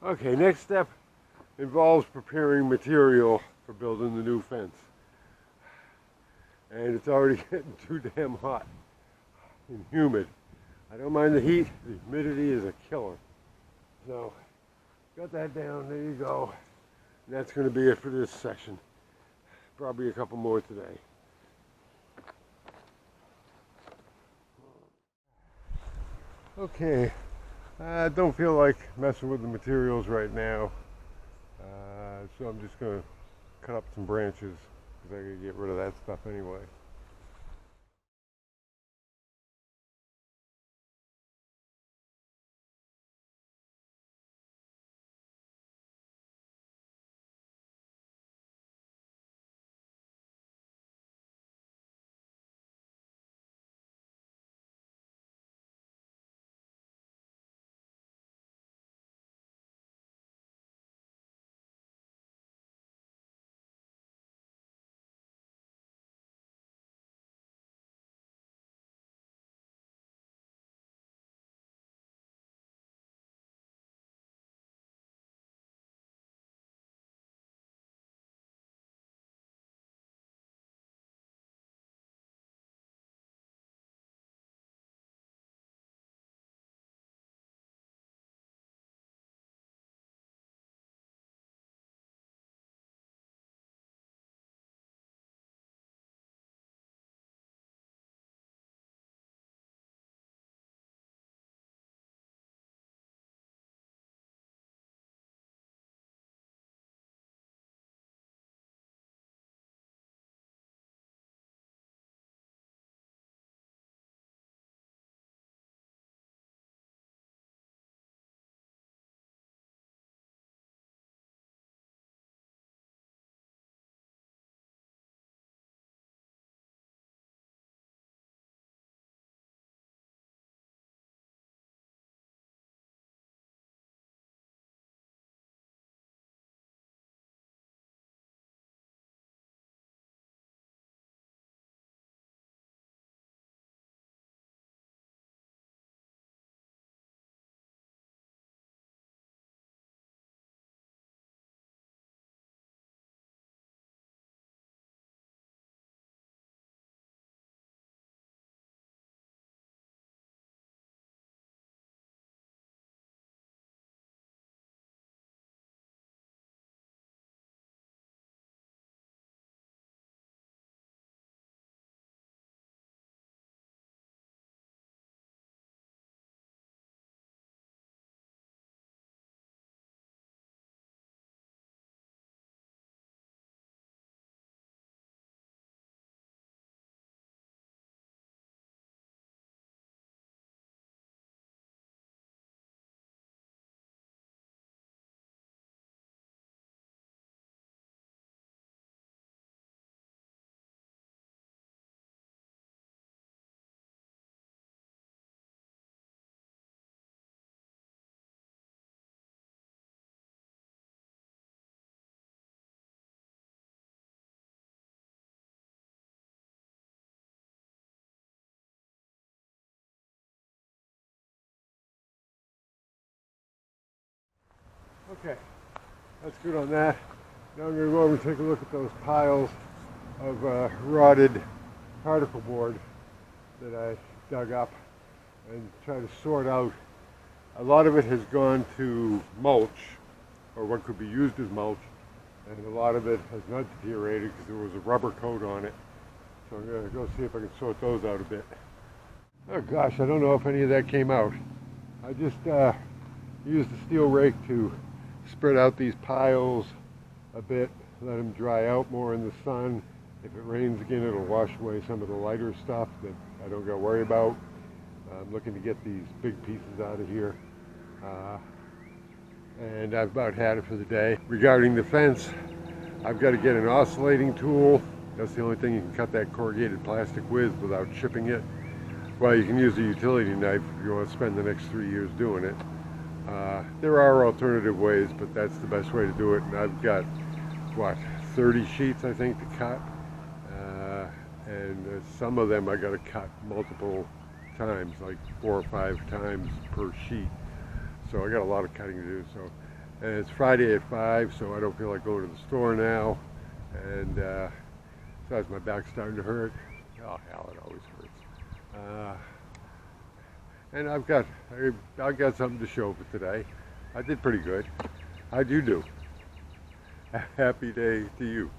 Okay, next step involves preparing material for building the new fence. And it's already getting too damn hot and humid. I don't mind the heat, the humidity is a killer. So, got that down, there you go. And that's going to be it for this session. Probably a couple more today. Okay, I don't feel like messing with the materials right now. So I'm just going to cut up some branches because I got to get rid of that stuff anyway. Okay, that's good on that. Now I'm going to go over and take a look at those piles of rotted particle board that I dug up and try to sort out. A lot of it has gone to mulch, or what could be used as mulch, and a lot of it has not deteriorated because there was a rubber coat on it. So I'm going to go see if I can sort those out a bit. Oh gosh, I don't know if any of that came out. I just used the steel rake to spread out these piles a bit, let them dry out more in the sun. If it rains again, it'll wash away some of the lighter stuff that I don't got to worry about. I'm looking to get these big pieces out of here. And I've about had it for the day. Regarding the fence, I've got to get an oscillating tool. That's the only thing you can cut that corrugated plastic with without chipping it. Well, you can use a utility knife if you want to spend the next 3 years doing it. There are alternative ways, but that's the best way to do it. And I've got, what, 30 sheets I think to cut. And some of them I got to cut multiple times, like 4 or 5 times per sheet. So I got a lot of cutting to do. So, and it's Friday at 5, so I don't feel like going to the store now. And besides, my back's starting to hurt. Oh hell, it always hurts. And I've got something to show for today. I did pretty good. How'd you do? Happy day to you.